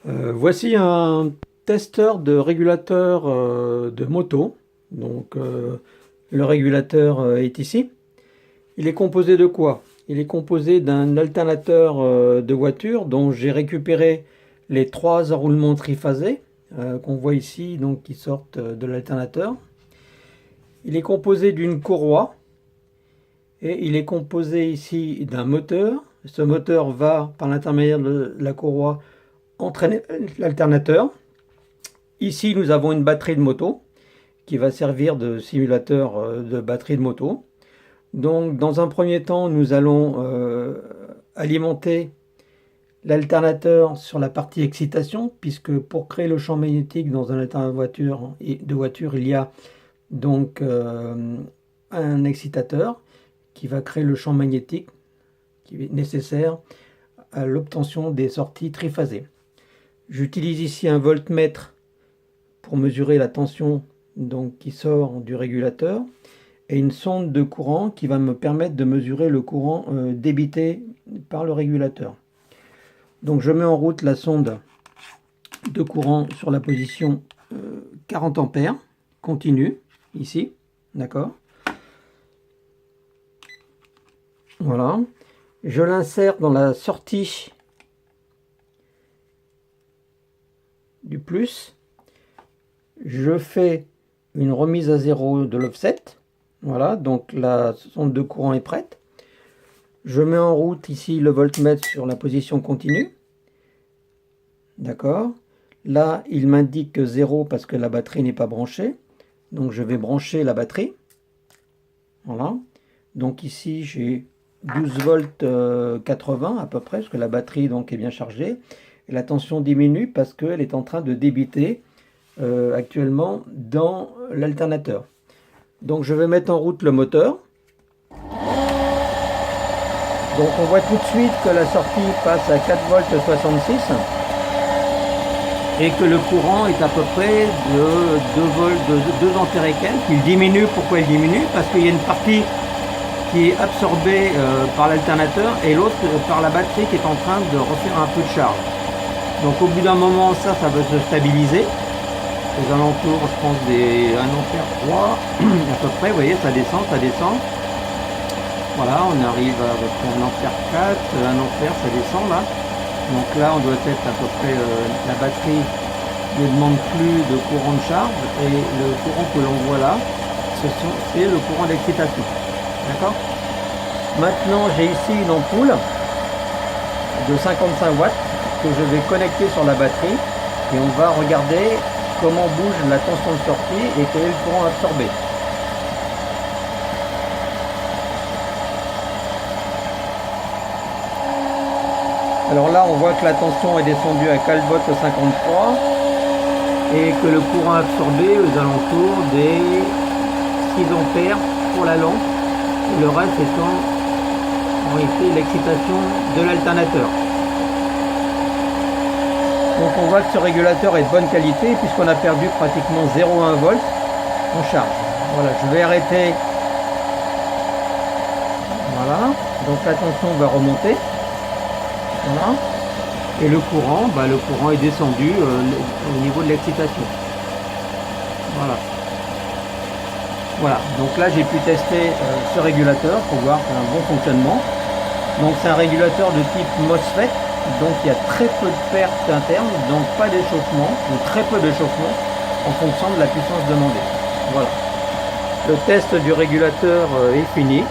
Voici un testeur de régulateur de moto. Le régulateur est ici. Il est composé de quoi? Il est composé d'un alternateur de voiture dont j'ai récupéré les trois enroulements triphasés qu'on voit ici, donc qui sortent de l'alternateur. Il est composé d'une courroie et il est composé ici d'un moteur. Ce moteur va, par l'intermédiaire de la courroie, entraîner l'alternateur. Ici, nous avons une batterie de moto qui va servir de simulateur de batterie de moto. Donc, dans un premier temps, nous allons alimenter l'alternateur sur la partie excitation, puisque pour créer le champ magnétique dans un alternateur de voiture, il y a donc un excitateur qui va créer le champ magnétique qui est nécessaire à l'obtention des sorties triphasées. J'utilise ici un voltmètre pour mesurer la tension donc, qui sort du régulateur et une sonde de courant qui va me permettre de mesurer le courant débité par le régulateur. Donc je mets en route la sonde de courant sur la position 40 ampères, continue, ici, d'accord. Voilà. Je l'insère dans la sortie du plus. Je fais une remise à zéro de l'offset. Voilà, donc la sonde de courant est prête. Je mets en route ici le voltmètre sur la position continue. D'accord. Là, il m'indique 0 parce que la batterie n'est pas branchée. Donc je vais brancher la batterie. Voilà. Donc ici, j'ai 12 volts 80 à peu près, parce que la batterie donc est bien chargée. Et la tension diminue parce qu'elle est en train de débiter actuellement dans l'alternateur. Donc je vais mettre en route le moteur. Donc on voit tout de suite que la sortie passe à 4 volts 66 et que le courant est à peu près de 2 volts, de 2 ampères et quelques. Il diminue. Pourquoi il diminue? Parce qu'il y a une partie qui est absorbée par l'alternateur et l'autre par la batterie qui est en train de refaire un peu de charge. Donc au bout d'un moment, ça va se stabiliser. Aux alentours, je pense, des 1 ampère 3 à peu près. Vous voyez, ça descend, ça descend. Voilà, on arrive à peu près 1 ampère 4, 1 ampère, ça descend là. Donc là, on doit être à peu près, la batterie ne demande plus de courant de charge et le courant que l'on voit là, c'est le courant d'excitation. D'accord? Maintenant, j'ai ici une ampoule de 55 watts que je vais connecter sur la batterie et on va regarder comment bouge la tension de sortie et quel est le courant absorbé. Alors là, on voit que la tension est descendue à 4 volts 53 et que le courant absorbé aux alentours des 6 ampères pour la lampe, et le reste étant en réalité l'excitation de l'alternateur. Donc on voit que ce régulateur est de bonne qualité puisqu'on a perdu pratiquement 0,1 volt en charge. Voilà, je vais arrêter. Voilà, donc la tension va remonter. Voilà. Et le courant est descendu au niveau de l'excitation. Voilà. Voilà, donc là j'ai pu tester ce régulateur pour voir qu'il a un bon fonctionnement. Donc c'est un régulateur de type MOSFET, donc il y a très peu de pertes internes, donc pas d'échauffement, ou très peu d'échauffement en fonction de la puissance demandée. Voilà. Le test du régulateur est fini.